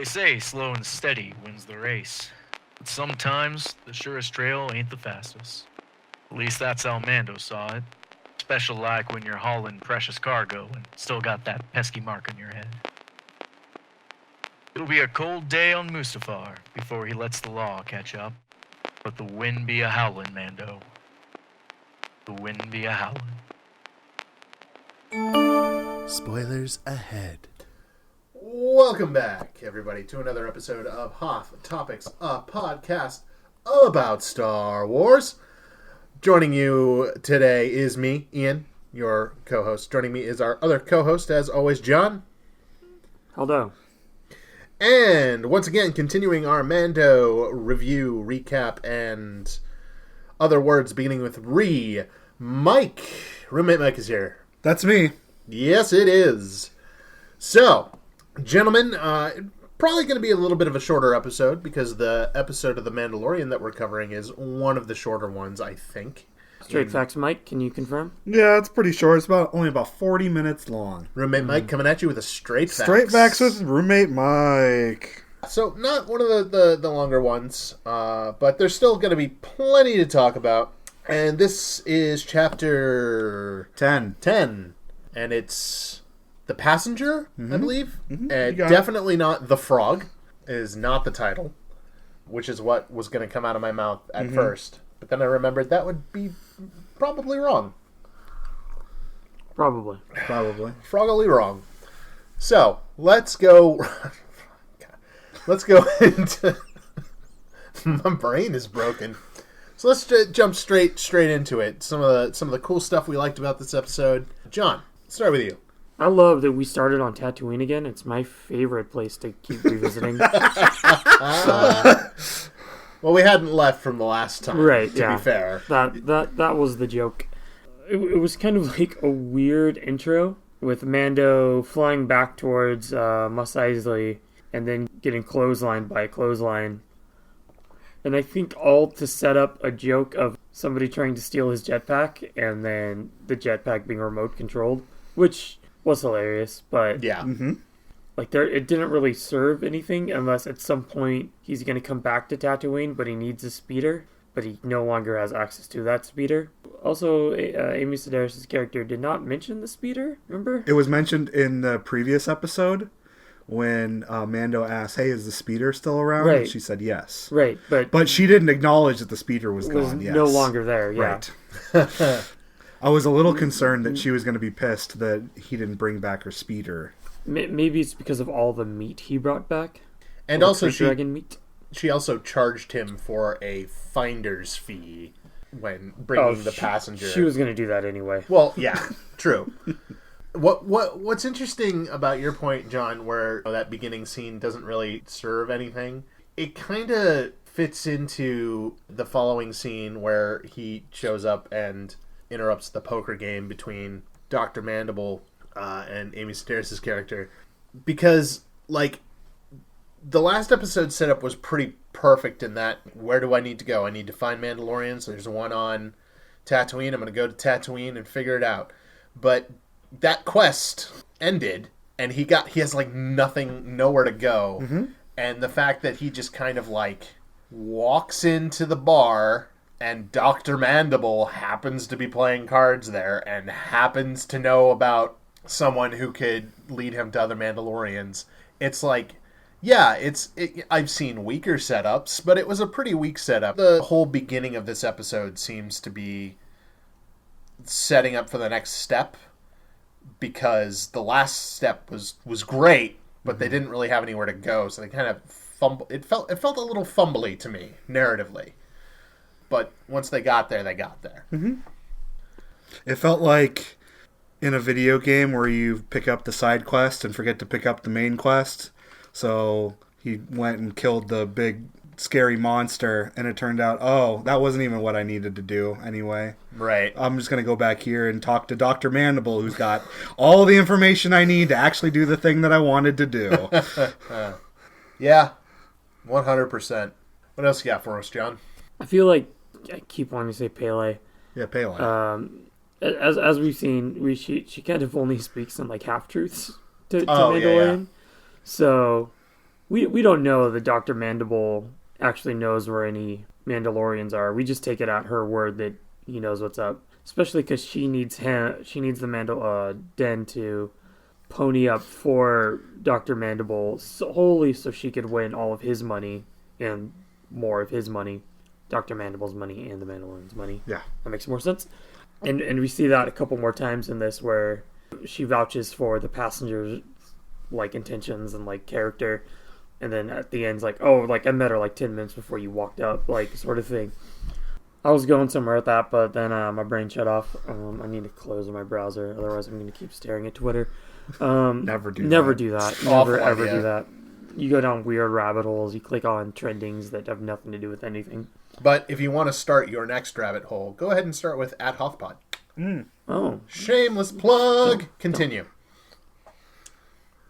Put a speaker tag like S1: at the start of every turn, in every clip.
S1: They say slow and steady wins the race, but sometimes the surest trail ain't the fastest. At least that's how Mando saw it. Special like when you're hauling precious cargo and still got that pesky mark on your head. It'll be a cold day on Mustafar before he lets the law catch up. But the wind be a howlin', Mando. The wind be a howlin'.
S2: Spoilers ahead.
S3: Welcome back, everybody, to another episode of Hoth Topics, a podcast about Star Wars. Joining you today is me, Ian, your co-host. Joining me is our other co-host, as always, John.
S4: Hello.
S3: And once again, continuing our Mando review, recap, and other words beginning with re, Mike. Roommate Mike is here.
S2: That's me.
S3: Yes, it is. So, gentlemen, probably going to be a little bit of a shorter episode because the episode of The Mandalorian that we're covering is one of the shorter ones, I think.
S4: Straight facts, Mike. Can you confirm?
S2: Yeah, it's pretty short. It's only about 40 minutes long.
S3: Roommate Mike coming at you with a straight facts.
S2: Straight facts with roommate Mike.
S3: So, not one of the longer ones, but there's still going to be plenty to talk about. And this is chapter
S2: 10.
S3: And it's The Passenger, I believe. And
S2: got
S3: definitely not The Frog is not the title, which is what was going to come out of my mouth at first. But then I remembered that would be probably wrong.
S4: Probably.
S3: Froggily wrong. So, let's go... let's go into... My brain is broken. So let's jump straight into it. Some of the cool stuff we liked about this episode. John, let's start with you.
S4: I love that we started on Tatooine again. It's my favorite place to keep revisiting.
S3: Well, we hadn't left from the last time,
S4: Right,
S3: to be fair.
S4: That was the joke. It was kind of like a weird intro with Mando flying back towards Mos Eisley and then getting clotheslined by a clothesline. And I think all to set up a joke of somebody trying to steal his jetpack and then the jetpack being remote controlled, which was hilarious, but
S3: Yeah.
S4: like it didn't really serve anything unless at some point he's going to come back to Tatooine, but he needs a speeder, but he no longer has access to that speeder. Also, Amy Sedaris' character did not mention the speeder, remember?
S2: It was mentioned in the previous episode when Mando asked, hey, is the speeder still around?
S4: Right.
S2: And she said yes.
S4: Right, but
S2: She didn't acknowledge that the speeder was
S4: it was
S2: gone, yes.
S4: no longer there, yeah.
S2: Right. I was a little concerned that she was going to be pissed that he didn't bring back her speeder.
S4: Maybe it's because of all the meat he brought back.
S3: And
S4: All
S3: also
S4: the dragon meat.
S3: she also charged him for a finder's fee when bringing the passenger.
S4: She was going to do that anyway.
S3: Well, yeah, true. What's interesting about your point, John, where that beginning scene doesn't really serve anything, it kind of fits into the following scene where he shows up and interrupts the poker game between Dr. Mandible and Amy Sedaris' character. Because, like, the last episode setup was pretty perfect in that, where do I need to go? I need to find Mandalorians. There's one on Tatooine. I'm going to go to Tatooine and figure it out. But that quest ended, and he has, like, nowhere to go. And the fact that he just kind of, like, walks into the bar, and Dr. Mandible happens to be playing cards there, and happens to know about someone who could lead him to other Mandalorians. It's like, yeah, I've seen weaker setups, but it was a pretty weak setup. The whole beginning of this episode seems to be setting up for the next step, because the last step was great, but they didn't really have anywhere to go, so they kind of it felt a little fumbly to me, narratively. But once they got there, they got there.
S2: It felt like in a video game where you pick up the side quest and forget to pick up the main quest. So he went and killed the big scary monster, and it turned out, oh, that wasn't even what I needed to do anyway.
S3: Right.
S2: I'm just going to go back here and talk to Dr. Mandible, who's got all the information I need to actually do the thing that I wanted to do.
S3: Yeah, 100%. What else you got for us, John?
S4: I feel like I keep wanting to say Pele.
S2: Yeah, Pele.
S4: As we've seen, she kind of only speaks in like half truths to
S3: Oh,
S4: Mandalorian.
S3: yeah.
S4: So we don't know that Dr. Mandible actually knows where any Mandalorians are. We just take it at her word that he knows what's up. Especially because she needs the Den to pony up for Dr. Mandible solely so she could win all of his money and more of his money. Dr. Mandible's money and the Mandalorian's money.
S2: Yeah.
S4: That makes more sense. And we see that a couple more times in this where she vouches for the passengers' like intentions and like character. And then at the end, it's like, oh, like I met her like 10 minutes before you walked up, like sort of thing. I was going somewhere with that, but then my brain shut off. I need to close my browser, otherwise I'm going to keep staring at Twitter.
S2: Never do
S4: that.
S3: Awful
S4: Never ever
S3: idea.
S4: do that. You go down weird rabbit holes. You click on trendings that have nothing to do with anything.
S3: But if you want to start your next rabbit hole, go ahead and start with @HothPod.
S4: Oh,
S3: Shameless plug. Continue.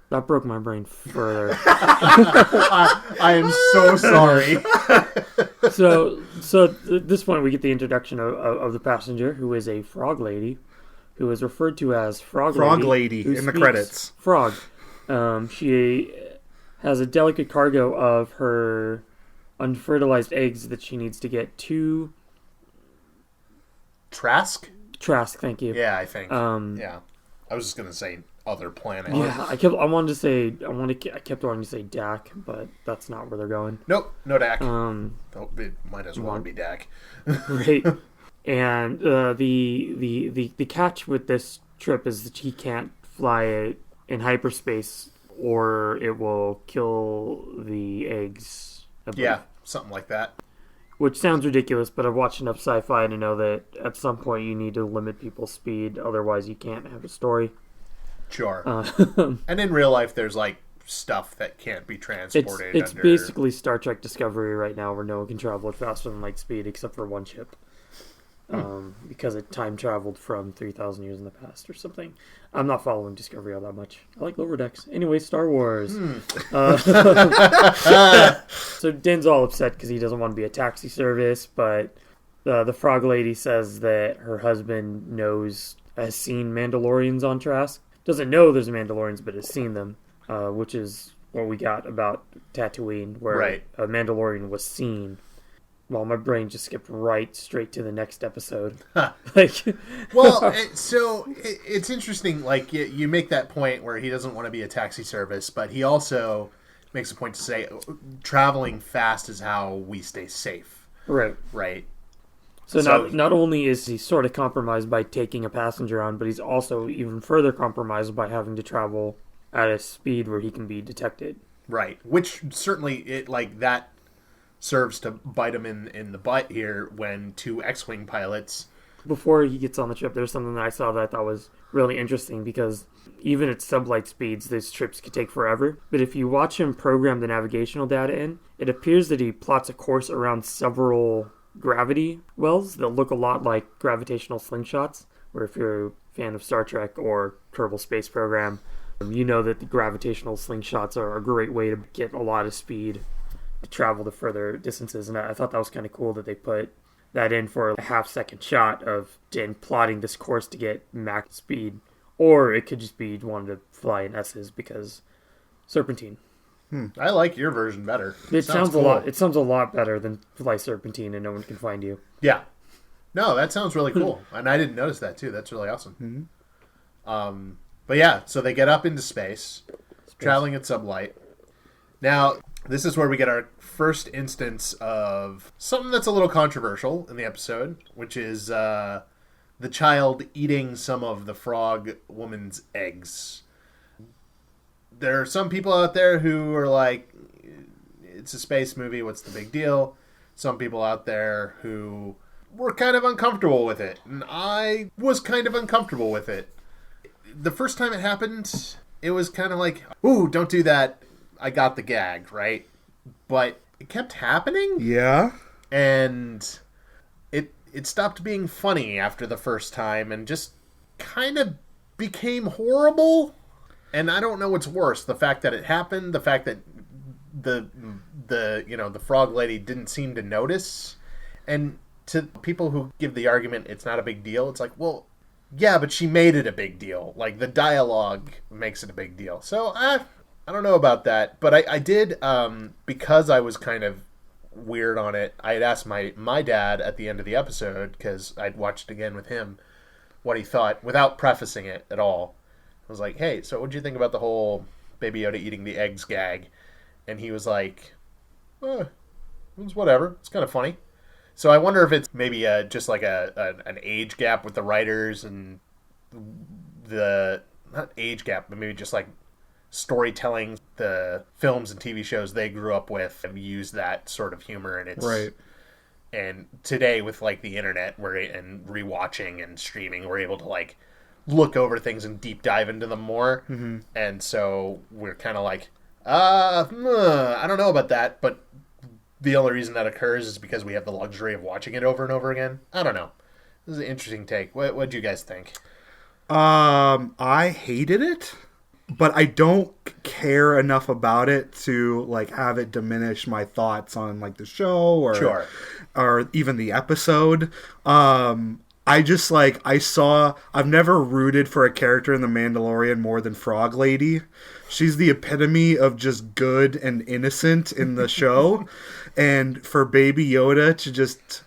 S4: that broke my brain further.
S3: I am so sorry.
S4: So at this point, we get the introduction of the passenger, who is a frog lady, who is referred to as Frog
S2: Lady
S4: who
S2: in the
S4: speaks
S2: credits.
S4: Frog. She has a delicate cargo of her unfertilized eggs that she needs to get to
S3: Trask?
S4: Trask. Thank you.
S3: Yeah, I think.
S4: Um,
S3: Yeah. I was just going to say other planet.
S4: Yeah, I kept wanting to say Dak, but that's not where they're going.
S3: Nope, no Dak.
S4: Um,
S3: Nope, it might as well be Dak.
S4: Right. And the catch with this trip is that he can't fly it in hyperspace, or it will kill the eggs. I believe.
S3: Yeah, something like that.
S4: Which sounds ridiculous, but I've watched enough sci-fi to know that at some point you need to limit people's speed, otherwise you can't have a story.
S3: Sure. And in real life, there's like stuff that can't be transported.
S4: It's
S3: under...
S4: basically Star Trek Discovery right now, where no one can travel at faster than light speed except for one ship. Because it time traveled from 3,000 years in the past or something. I'm not following Discovery all that much. I like Lower Decks. Anyway, Star Wars. So Din's all upset because he doesn't want to be a taxi service, but the frog lady says that her husband has seen Mandalorians on Trask. Doesn't know there's Mandalorians, but has seen them, which is what we got about Tatooine, where
S3: Right.
S4: a Mandalorian was seen. Well, my brain just skipped straight to the next episode. Like,
S3: Well, it's interesting. Like you make that point where he doesn't want to be a taxi service, but he also makes a point to say traveling fast is how we stay safe.
S4: right.
S3: Right.
S4: So
S3: So-
S4: not only is he sort of compromised by taking a passenger on, but he's also even further compromised by having to travel at a speed where he can be detected.
S3: Right. Which certainly that serves to bite him in the butt here when two X-Wing pilots.
S4: Before he gets on the trip, there's something that I saw that I thought was really interesting, because even at sublight speeds, these trips could take forever. But if you watch him program the navigational data in, it appears that he plots a course around several gravity wells that look a lot like gravitational slingshots, where if you're a fan of Star Trek or Kerbal Space Program, you know that the gravitational slingshots are a great way to get a lot of speed to travel to further distances. And I thought that was kind of cool that they put that in for a half-second shot of Din plotting this course to get max speed. Or it could just be wanting to fly in S's because Serpentine.
S3: I like your version better.
S4: It sounds
S3: cool.
S4: It sounds a lot better than fly Serpentine and no one can find you.
S3: Yeah. No, that sounds really cool, and I didn't notice that too. That's really awesome. But yeah, so they get up into space, traveling at sublight. Now, this is where we get our first instance of something that's a little controversial in the episode, which is the child eating some of the frog woman's eggs. There are some people out there who are like, it's a space movie, what's the big deal? Some people out there who were kind of uncomfortable with it, and I was kind of uncomfortable with it. The first time it happened, it was kind of like, ooh, don't do that. I got the gag, right? But it kept happening,
S2: Yeah.
S3: and it stopped being funny after the first time and just kind of became horrible. And I don't know what's worse, the fact that it happened, the fact that the frog lady didn't seem to notice. And to people who give the argument it's not a big deal, it's like, well, yeah, but she made it a big deal. Like, the dialogue makes it a big deal. So I I don't know about that, but I did, because I was kind of weird on it, I had asked my dad at the end of the episode, because I'd watched it again with him, what he thought, without prefacing it at all. I was like, hey, so what do you think about the whole Baby Yoda eating the eggs gag? And he was like, it was whatever. It's kind of funny. So I wonder if it's maybe just like an age gap with the writers and not age gap, but maybe just like storytelling. The films and TV shows they grew up with have used that sort of humor, and it's
S2: Right.
S3: And today with like the internet, and rewatching and streaming, we're able to like look over things and deep dive into them more.
S2: Mm-hmm.
S3: And so we're kind of like, I don't know about that, but the only reason that occurs is because we have the luxury of watching it over and over again. I don't know. This is an interesting take. What do you guys think?
S2: I hated it, but I don't care enough about it to like have it diminish my thoughts on like the show or even the episode. I just like I've never rooted for a character in The Mandalorian more than Frog Lady. She's the epitome of just good and innocent in the show. And for Baby Yoda to just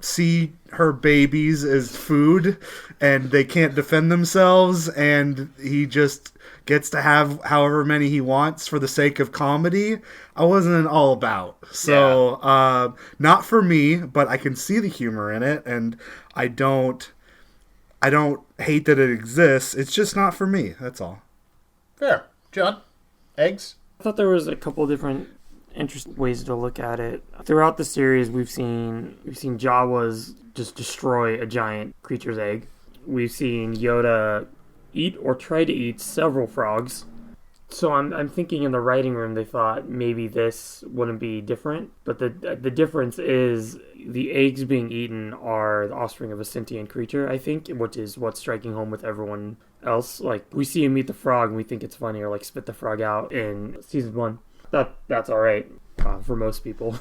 S2: see her babies as food and they can't defend themselves and he just gets to have however many he wants for the sake of comedy, I wasn't all about. So, not for me, but I can see the humor in it, and I don't hate that it exists. It's just not for me. That's all.
S3: Fair. John? Eggs?
S4: I thought there was a couple different interesting ways to look at it. Throughout the series, we've seen Jawas just destroy a giant creature's egg. We've seen Yoda eat or try to eat several frogs. So I'm thinking in the writing room they thought maybe this wouldn't be different, but the difference is the eggs being eaten are the offspring of a sentient creature, I think, which is what's striking home with everyone else. Like, we see him eat the frog and we think it's funny, or like spit the frog out in season 1. That's all right for most people.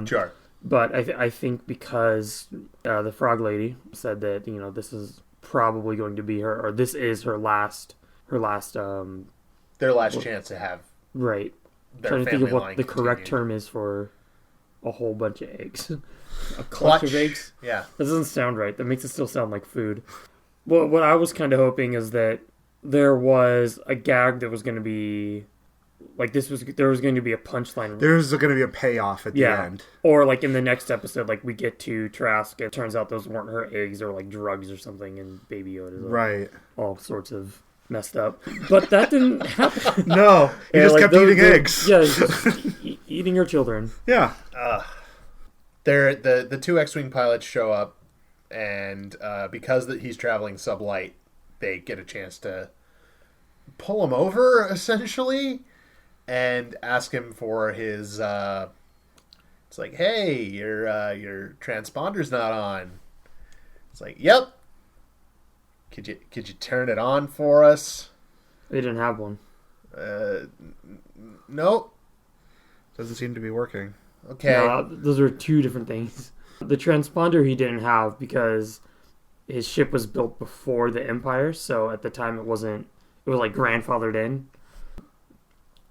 S3: Sure.
S4: But I think because the frog lady said that this is probably going to be her, or this is her last
S3: their last chance to have
S4: right.
S3: their
S4: Trying to think of what the correct
S3: continued.
S4: term is for a whole bunch of eggs. A clutch of eggs.
S3: Yeah.
S4: That doesn't sound right. That makes it still sound like food. Well, what I was kind of hoping is that there was a gag that was going to be like there was going to be a punchline.
S2: There's going to be a payoff at the end.
S4: Or like in the next episode, like we get to Trask, it turns out those weren't her eggs or like drugs or something, and Baby Yoda's like,
S2: Right.
S4: all sorts of messed up. But that didn't happen.
S2: No, he just kept eating eggs.
S4: Yeah, just eating her children.
S2: Yeah.
S3: The two X-Wing pilots show up, and because he's traveling sublight, they get a chance to pull him over, essentially, and ask him for his... it's like, hey, your transponder's not on. It's like, yep. Could you turn it on for us?
S4: They didn't have one.
S3: Nope.
S2: Doesn't seem to be working.
S3: Okay.
S4: No, those are two different things. The transponder he didn't have because his ship was built before the Empire, so at the time it was like grandfathered in.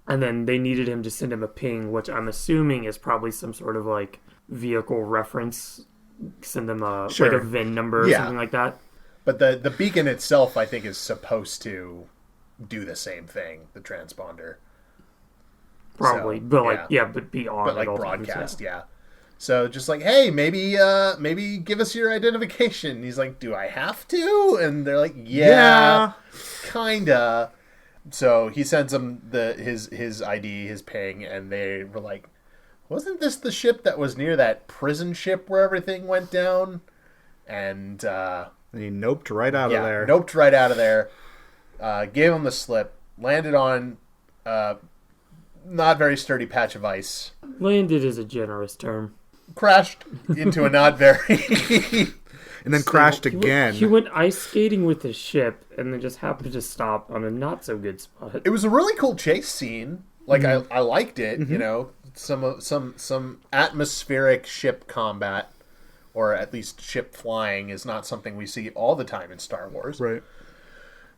S4: And then they needed him to send him a ping, which I'm assuming is probably some sort of like vehicle reference. Send them like a VIN number or something like that.
S3: But the beacon itself, I think, is supposed to do the same thing, the transponder.
S4: Probably,
S3: So,
S4: but but be on.
S3: But like
S4: at all
S3: broadcast,
S4: times,
S3: yeah. So just like, hey, maybe give us your identification. And he's like, do I have to? And they're like, yeah. Kinda. So he sends them his ID, his ping, and they were like, wasn't this the ship that was near that prison ship where everything went down? And
S2: he noped right out of there.
S3: Noped right out of there. Gave him the slip. Landed on not very sturdy patch of ice.
S4: Landed is a generous term.
S3: Crashed into a not very...
S2: And then crashed again.
S4: He went ice skating with his ship and then just happened to stop on a not so good spot.
S3: It was a really cool chase scene. Like I liked it. You know, some atmospheric ship combat, or at least ship flying, is not something we see all the time in Star Wars.
S2: Right.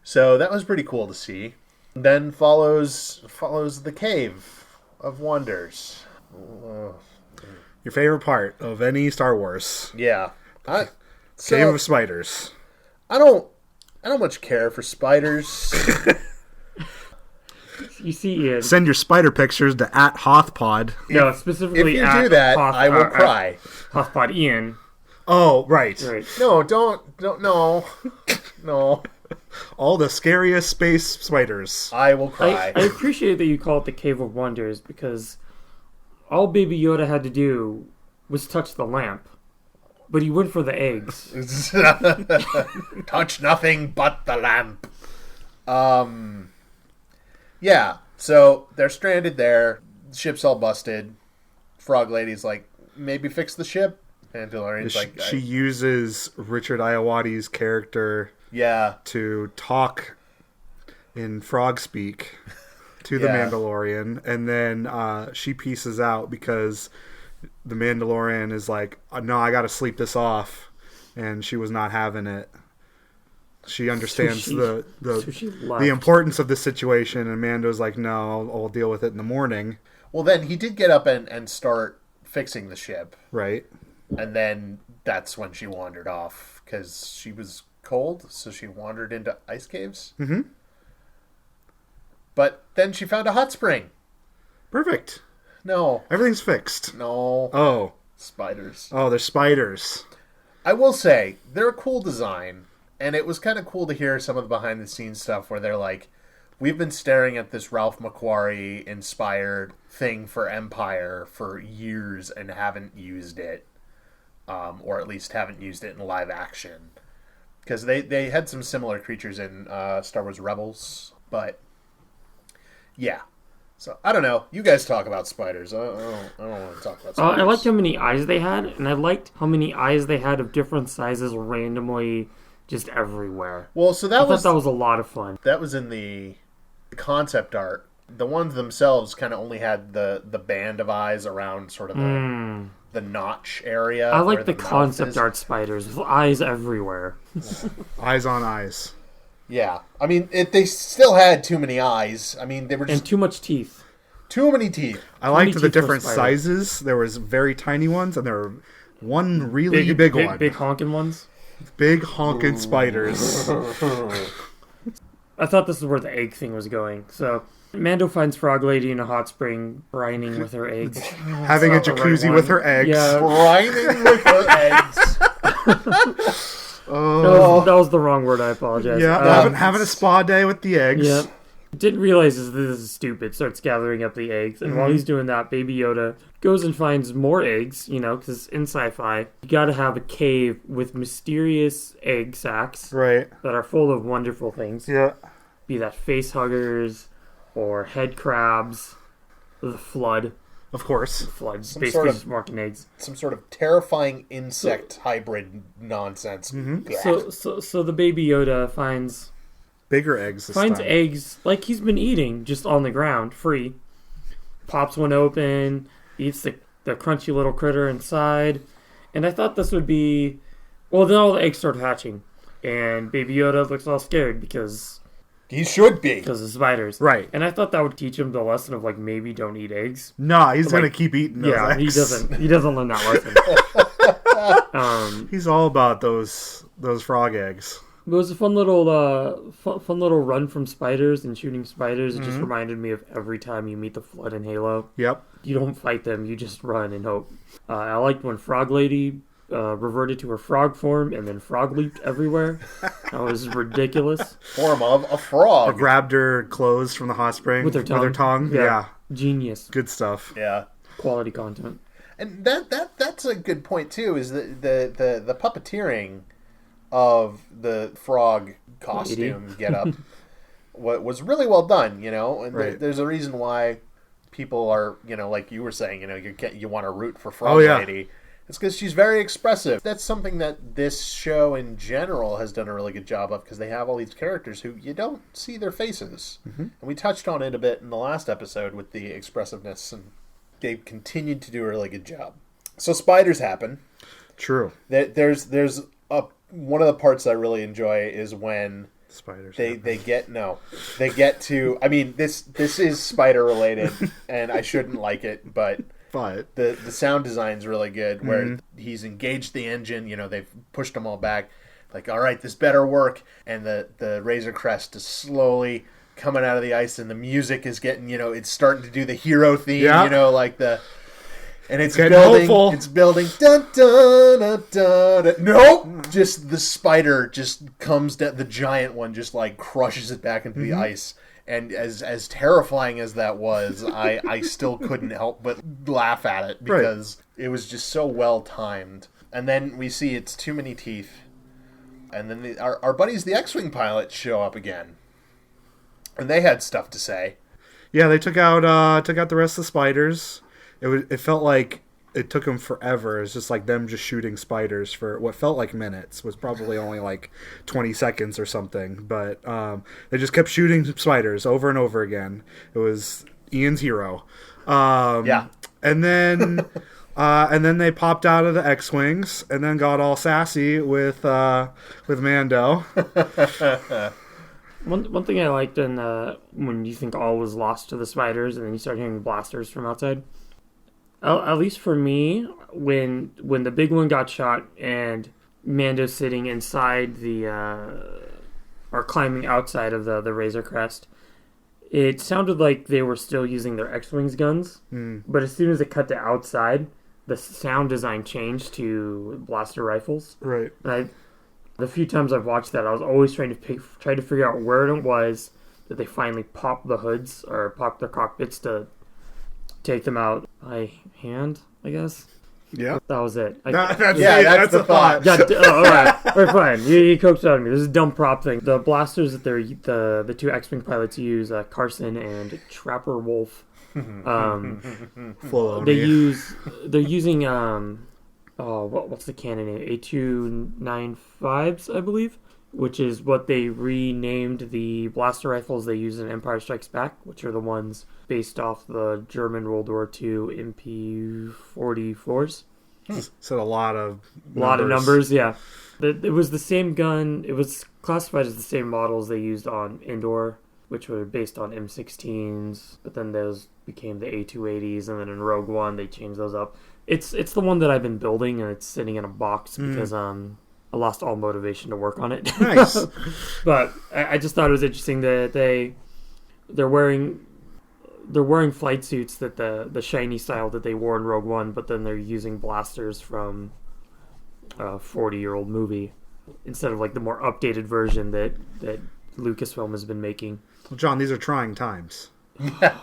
S3: So that was pretty cool to see. Then follows the Cave of Wonders.
S2: Your favorite part of any Star Wars.
S3: Yeah.
S2: Cave of Spiders.
S3: I don't much care for spiders.
S4: You see, Ian.
S2: Send your spider pictures to @HothPod.
S4: No, specifically
S3: If you
S4: at
S3: do that,
S4: Hoth,
S3: I will cry.
S4: HothPod Ian.
S2: Oh, right.
S4: Right.
S3: No, don't, no. No.
S2: All the scariest space spiders.
S3: I will cry.
S4: I appreciate that you call it the Cave of Wonders because all Baby Yoda had to do was touch the lamp. But he went for the eggs.
S3: Touch nothing but the lamp. Yeah, so they're stranded there. The ship's all busted. Frog Lady's like, maybe fix the ship. Mandalorian's like...
S2: She uses Richard Iowati's character
S3: Yeah.
S2: to talk in frog speak to the
S3: Yeah.
S2: Mandalorian, and then she pieces out because the Mandalorian is like, no, I gotta sleep this off, and she was not having it. She understands
S4: So
S2: the
S4: she left.
S2: the importance of the situation, and Mando's like, no, I'll deal with it in the morning.
S3: Well, then he did get up and start fixing the ship.
S2: Right.
S3: And then that's when she wandered off because she was cold, so she wandered into ice caves.
S2: Mm-hmm.
S3: But then she found a hot spring.
S2: Perfect.
S3: No.
S2: Everything's fixed.
S3: No.
S2: Oh.
S3: Spiders.
S2: Oh, there's spiders.
S3: I will say, they're a cool design, and it was kind of cool to hear some of the behind-the-scenes stuff where they're like, we've been staring at this Ralph McQuarrie-inspired thing for Empire for years and haven't used it, or at least haven't used it in live action. Because they had some similar creatures in Star Wars Rebels, but yeah. So, I don't know. You guys talk about spiders. I don't want to talk about spiders.
S4: I liked how many eyes they had, and I liked how many eyes they had of different sizes randomly just everywhere.
S3: Well, so
S4: I thought that was a lot of fun.
S3: That was in the concept art. The ones themselves kind of only had the band of eyes around sort of the notch area.
S4: I
S3: where
S4: like the
S3: mouth
S4: concept
S3: is.
S4: art spiders with eyes everywhere.
S2: Eyes on eyes.
S3: Yeah. I mean, they still had too many eyes. I mean, they were just
S4: And too much teeth.
S3: too many teeth.
S2: I liked
S4: many
S2: the
S4: teeth for a
S2: different
S4: spider.
S2: sizes. There was very tiny ones, and there were one really big one.
S4: Big honking ones.
S2: Big honking spiders.
S4: I thought this is where the egg thing was going. So, Mando finds Frog Lady in a hot spring, brining with her eggs.
S2: Having a
S4: not the right
S2: jacuzzi
S4: one.
S2: with her eggs.
S4: Yeah.
S3: Brining with her eggs.
S4: That was the wrong word, I apologize.
S2: Yeah, having a spa day with the eggs.
S4: Yeah. Didn't realize this is stupid. Starts gathering up the eggs. And while he's doing that, Baby Yoda goes and finds more eggs, because in sci-fi, you gotta have a cave with mysterious egg sacs
S2: Right.
S4: that are full of wonderful things.
S2: Yeah.
S4: Be that face huggers or head crabs. The flood.
S2: Of course.
S4: Flood's
S3: Some
S4: basically
S3: sort of-
S4: just marking eggs.
S3: Some sort of terrifying insect hybrid nonsense.
S2: Mm-hmm.
S4: So the Baby Yoda finds
S2: Bigger eggs this
S4: finds
S2: time.
S4: eggs like he's been eating, just on the ground, free. Pops one open, eats the crunchy little critter inside. And I thought this would be... Well, then all the eggs start hatching. And Baby Yoda looks all scared because
S3: He should be.
S4: of spiders.
S2: Right.
S4: And I thought that would teach him the lesson of, maybe don't eat eggs.
S2: Nah, he's
S4: Like-
S2: gonna keep eating those
S4: Yeah,
S2: eggs.
S4: he doesn't learn that lesson.
S2: He's all about those frog eggs.
S4: It was a fun little run from spiders and shooting spiders. It just reminded me of every time you meet the Flood in Halo.
S2: Yep.
S4: You don't fight them, you just run and hope. I liked when Frog Lady reverted to her frog form and then frog leaped everywhere. That was ridiculous.
S3: Form of a frog.
S2: Grabbed her clothes from the hot spring
S4: With her tongue.
S2: Yeah.
S4: Genius.
S2: Good stuff.
S3: Yeah.
S4: Quality content.
S3: And that's a good point too. Is the puppeteering of the frog costume get up was really well done. And
S2: Right.
S3: there's a reason why people are like you were saying. You want to root for Frog
S2: Oh, yeah.
S3: Lady. It's because she's very expressive. That's something that this show in general has done a really good job of because they have all these characters who you don't see their faces. Mm-hmm. And we touched on it a bit in the last episode with the expressiveness, and they've continued to do a really good job. So spiders happen.
S2: True.
S3: There's one of the parts I really enjoy is when
S2: Spiders.
S3: They get to. I mean, this is spider related, and I shouldn't like it, but the sound design's really good. Where he's engaged the engine, they've pushed them all back. Like, all right, this better work, and the Razor Crest is slowly coming out of the ice, and the music is getting, it's starting to do the hero theme, and it's
S2: getting
S3: building.
S2: hopeful.
S3: It's building. Dun, dun, dun, dun, dun. Nope. Just the spider just comes down. The giant one just like crushes it back into the ice. And as terrifying as that was, I still couldn't help but laugh at it because it was just so well timed. And then we see it's too many teeth. And then our buddies, the X-Wing pilots, show up again. And they had stuff to say.
S2: Yeah, they took out the rest of the spiders. It felt like it took them forever. It's just like them just shooting spiders for what felt like minutes. Was probably only like 20 seconds or something. But they just kept shooting spiders over and over again. It was Ian's hero.
S3: Yeah.
S2: And then they popped out of the X-Wings and then got all sassy with Mando.
S4: One thing I liked in when you think all was lost to the spiders and then you start hearing blasters from outside. At least for me, when the big one got shot and Mando's sitting inside or climbing outside of the Razor Crest, it sounded like they were still using their X-Wings guns. But as soon as it cut to outside, the sound design changed to blaster rifles.
S2: Right.
S4: And the few times I've watched that, I was always trying to figure out where it was that they finally popped the hoods or popped their cockpits to take them out by hand, I guess.
S2: Yeah.
S4: That was it.
S2: That's
S3: the thought.
S4: All right. All right, fine. You coaxed out of me. This is a dumb prop thing. The blasters that the two X-Wing pilots use, Carson and Trapper Wolf, they're using what's the cannon name? A295s, I believe, which is what they renamed the blaster rifles they use in Empire Strikes Back, which are the ones based off the German World War II MP-44s.
S2: So a lot of
S4: numbers, yeah. It was the same gun. It was classified as the same models they used on Endor, which were based on M16s, but then those became the A280s, and then in Rogue One they changed those up. It's the one that I've been building, and it's sitting in a box because I lost all motivation to work on it.
S2: Nice.
S4: But I just thought it was interesting that they're wearing flight suits that the shiny style that they wore in Rogue One, but then they're using blasters from a 40-year-old movie instead of like the more updated version that Lucasfilm has been making.
S2: Well, John, these are trying times.
S4: I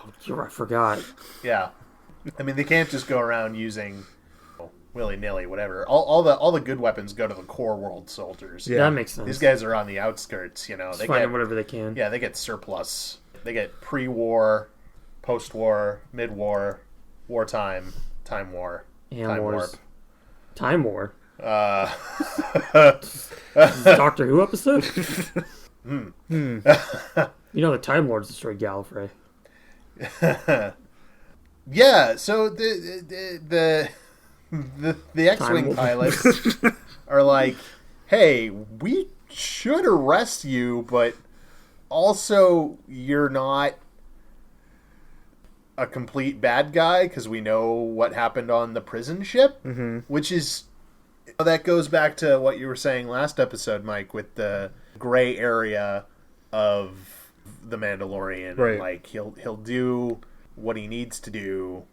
S4: forgot.
S3: Yeah. I mean, they can't just go around using willy-nilly, whatever. All the good weapons go to the core world soldiers.
S4: Yeah, that makes sense.
S3: These guys are on the outskirts, They
S4: get whatever they can.
S3: Yeah, they get surplus. They get pre-war, post-war, mid-war, wartime, time war, time warp.
S4: Time war? This is a Doctor Who episode? You know the Time Lords destroyed Gallifrey.
S3: Yeah, so the X-Wing pilots are like, hey, we should arrest you, but also you're not a complete bad guy because we know what happened on the prison ship, which is, that goes back to what you were saying last episode, Mike, with the gray area of the Mandalorian.
S2: Right.
S3: Like he'll do what he needs to do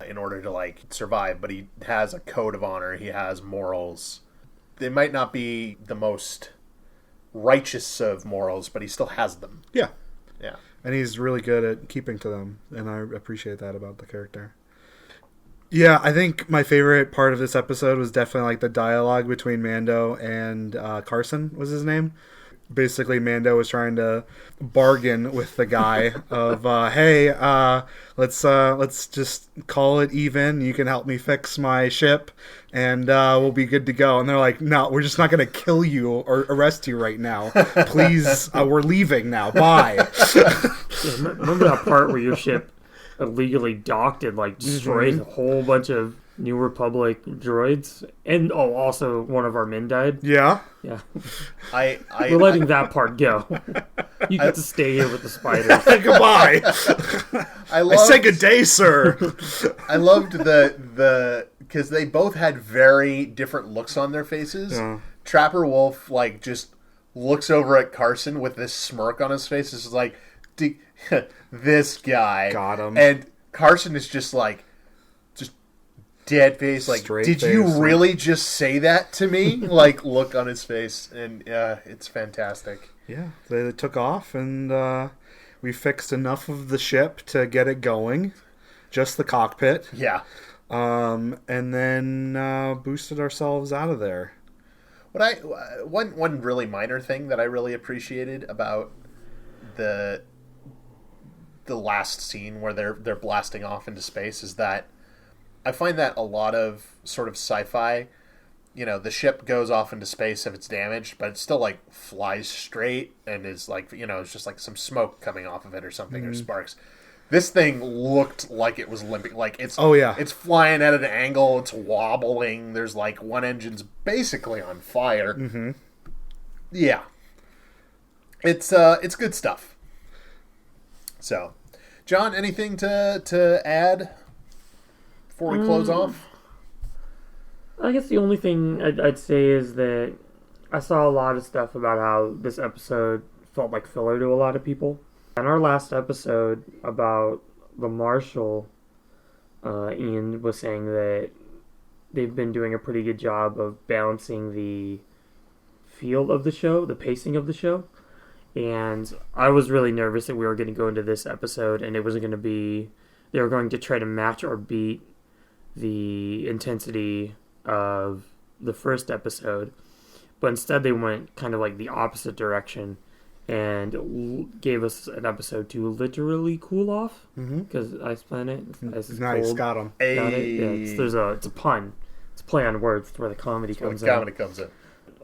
S3: in order to like survive, but he has a code of honor, he has morals. They might not be the most righteous of morals, but he still has them.
S2: Yeah.
S3: Yeah.
S2: And he's really good at keeping to them, and I appreciate that about the character. Yeah, I think my favorite part of this episode was definitely like the dialogue between Mando and Carson was his name. Basically, Mando was trying to bargain with the guy of, hey, let's just call it even. You can help me fix my ship, and we'll be good to go. And they're like, no, we're just not going to kill you or arrest you right now. Please, we're leaving now. Bye.
S4: Remember that part where your ship illegally docked and like destroyed a whole bunch of New Republic droids, and also one of our men died.
S2: Yeah.
S4: Yeah,
S3: We're
S4: we're letting that part go. You get to stay here with the spiders.
S2: Goodbye. I say good day, sir.
S3: I loved the because they both had very different looks on their faces.
S2: Yeah.
S3: Trapper Wolf like just looks over at Carson with this smirk on his face. It's just like this guy
S2: Got him.
S3: and Carson is just like just dead face. Like,
S2: Straight
S3: did
S2: face.
S3: you really just say that to me? Like, look on his face, and it's fantastic.
S2: Yeah, they took off, and we fixed enough of the ship to get it going. Just the cockpit.
S3: Yeah.
S2: And then boosted ourselves out of there.
S3: One really minor thing that I really appreciated about the last scene where they're blasting off into space is that I find that a lot of sort of sci-fi, the ship goes off into space if it's damaged, but it still like flies straight and is like, it's just like some smoke coming off of it or something or sparks. This thing looked like it was limping. Like it's it's flying at an angle. It's wobbling. There's like one engine's basically on fire.
S2: Mm-hmm.
S3: Yeah, it's good stuff. So, John, anything to add before we close off?
S4: I guess the only thing I'd say is that I saw a lot of stuff about how this episode felt like filler to a lot of people. In our last episode about the Marshal, Ian was saying that they've been doing a pretty good job of balancing the feel of the show, the pacing of the show. And I was really nervous that we were going to go into this episode and it was going to be, they were going to try to match or beat the intensity of the first episode. But instead they went kind of like the opposite direction and gave us an episode to literally cool off because Ice Planet is
S2: Nice,
S4: cold.
S2: got him.
S4: Got it? Yeah, it's a pun. It's a play on words. It's where the comedy comes in.
S3: Comedy comes in.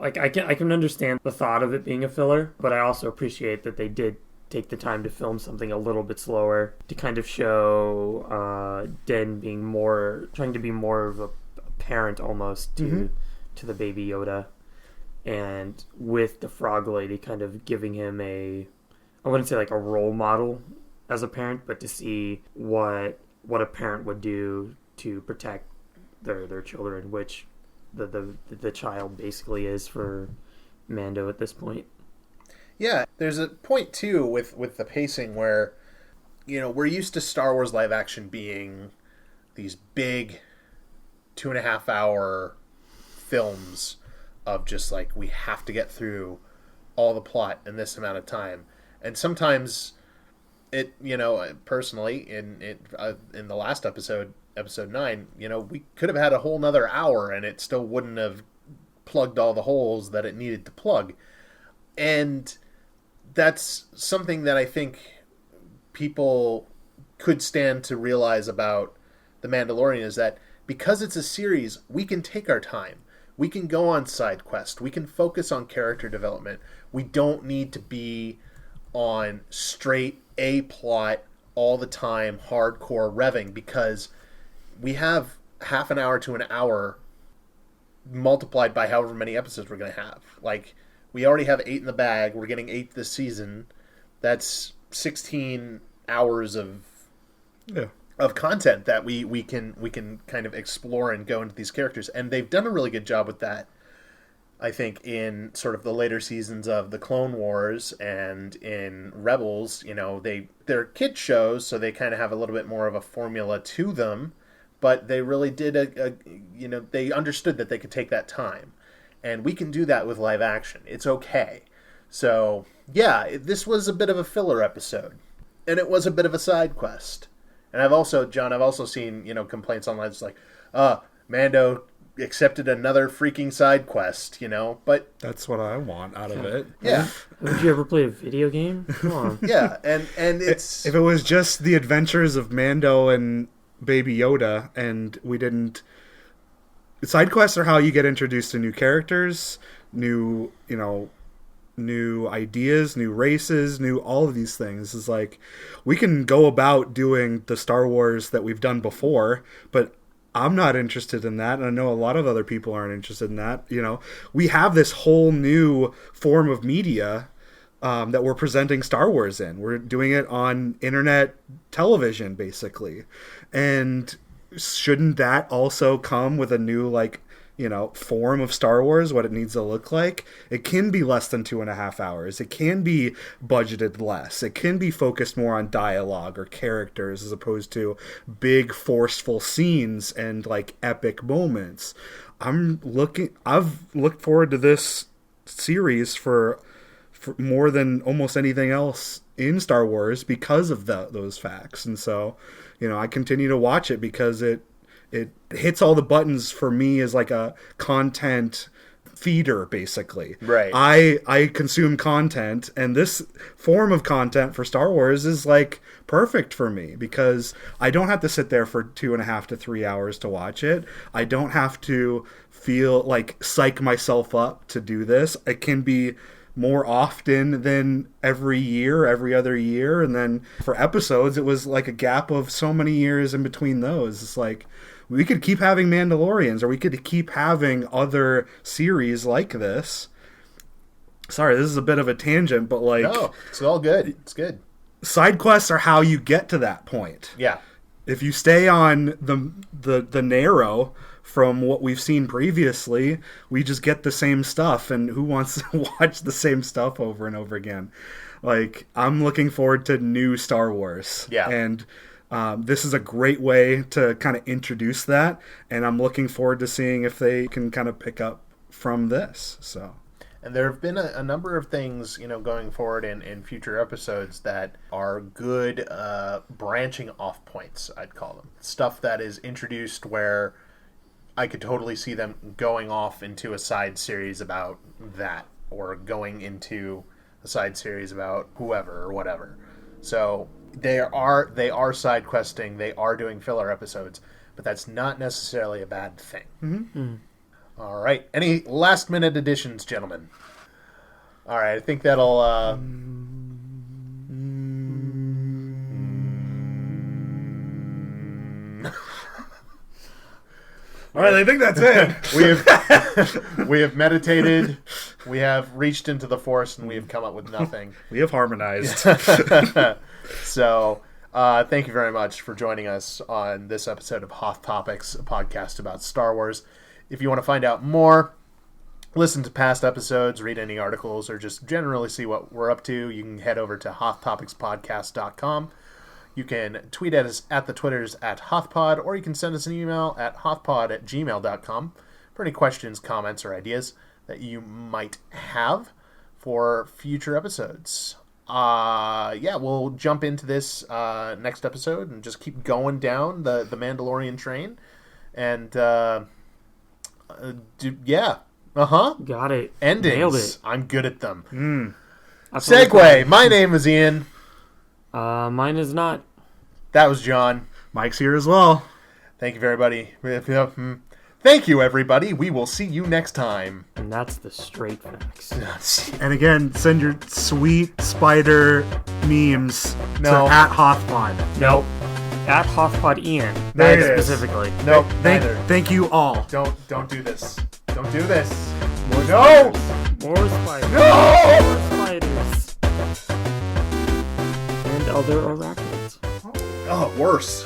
S4: Like I can understand the thought of it being a filler, but I also appreciate that they did take the time to film something a little bit slower to kind of show Den trying to be more of a parent almost to the baby Yoda. And with the Frog Lady kind of giving him I wouldn't say like a role model as a parent, but to see what a parent would do to protect their children, which the child basically is for Mando at this point.
S3: Yeah, there's a point too with the pacing where, we're used to Star Wars live action being these big 2.5 hour films of just like, we have to get through all the plot in this amount of time. And sometimes it, personally in the last episode 9, we could have had a whole nother hour and it still wouldn't have plugged all the holes that it needed to plug. And that's something that I think people could stand to realize about The Mandalorian is that because it's a series, we can take our time. We can go on side quest. We can focus on character development. We don't need to be on straight A plot all the time, hardcore revving, because we have half an hour to an hour multiplied by however many episodes we're going to have. Like, we already have 8 in the bag. We're getting 8 this season. That's 16 hours of content that we can kind of explore and go into these characters. And they've done a really good job with that, I think, in sort of the later seasons of the Clone Wars and in Rebels. They're kid shows, so they kind of have a little bit more of a formula to them. But they really did they understood that they could take that time. And we can do that with live action. It's okay. So, yeah, this was a bit of a filler episode. And it was a bit of a side quest. And I've also seen, complaints online. It's like, Mando accepted another freaking side quest, but...
S2: That's what I want out of it.
S3: Yeah.
S4: Would you ever play a video game? Come on.
S3: Yeah, and it's...
S2: If it was just the adventures of Mando and Baby Yoda, and we didn't... Side quests are how you get introduced to new characters, new ideas, new races, new all of these things. Is like, we can go about doing the Star Wars that we've done before, but I'm not interested in that, and I know a lot of other people aren't interested in that. You know, we have this whole new form of media that we're presenting Star Wars in. We're doing it on internet television, basically. And shouldn't that also come with a new, like, you know, form of Star Wars, what it needs to look like? It can be less than 2.5 hours. It can be budgeted less. It can be focused more on dialogue or characters as opposed to big, forceful scenes and, like, epic moments. I've looked forward to this series for more than almost anything else in Star Wars because of those facts. And so, you know, I continue to watch it because it hits all the buttons for me as like a content feeder, basically.
S3: Right.
S2: I consume content, and this form of content for Star Wars is like perfect for me because I don't have to sit there for 2.5 to 3 hours to watch it. I don't have to feel like psych myself up to do this. It can be more often than every year, every other year. And then for episodes, it was like a gap of so many years in between those. It's like, we could keep having Mandalorians, or we could keep having other series like this. Sorry, this is a bit of a tangent, but like...
S3: No, it's all good. It's good.
S2: Side quests are how you get to that point.
S3: Yeah.
S2: If you stay on the narrow from what we've seen previously, we just get the same stuff, and who wants to watch the same stuff over and over again? Like, I'm looking forward to new Star Wars.
S3: Yeah.
S2: And this is a great way to kind of introduce that, and I'm looking forward to seeing if they can kind of pick up from this. So,
S3: and there have been a number of things, you know, going forward in future episodes that are good branching off points, I'd call them. Stuff that is introduced where I could totally see them going off into a side series about that, or going into a side series about whoever or whatever. So they are side questing, they are doing filler episodes, but that's not necessarily a bad thing.
S2: Mm-hmm.
S3: All right. Any last minute additions, gentlemen? All right. I think that'll.
S2: all right, I think that's it.
S3: We have meditated, we have reached into the Force, and we have come up with nothing.
S2: We have harmonized.
S3: So, thank you very much for joining us on this episode of Hoth Topics, a podcast about Star Wars. If you want to find out more, listen to past episodes, read any articles, or just generally see what we're up to, you can head over to hothtopicspodcast.com. You can tweet at us at the Twitters at HothPod, or you can send us an email at hothpod@gmail.com for any questions, comments, or ideas that you might have for future episodes. We'll jump into this next episode and just keep going down the Mandalorian train. And,
S4: Got it.
S3: Endings.
S4: Nailed it.
S3: I'm good at them.
S4: Absolutely.
S3: Segue. My name is Ian.
S4: Mine is not.
S3: That was John.
S2: Mike's here as well.
S3: Thank you, everybody. Thank you, everybody. We will see you next time.
S4: And that's the straight facts.
S2: And again, send your sweet spider memes
S3: No.
S2: to at HothPod.
S4: Nope. At HothPod Ian.
S3: There it is.
S4: Specifically.
S3: Nope, neither.
S2: Thank you all.
S3: Don't do this. Don't do this.
S4: More
S3: No!
S4: spiders. More spiders.
S3: No!
S4: More spiders. And other arachnids.
S3: Oh, worse.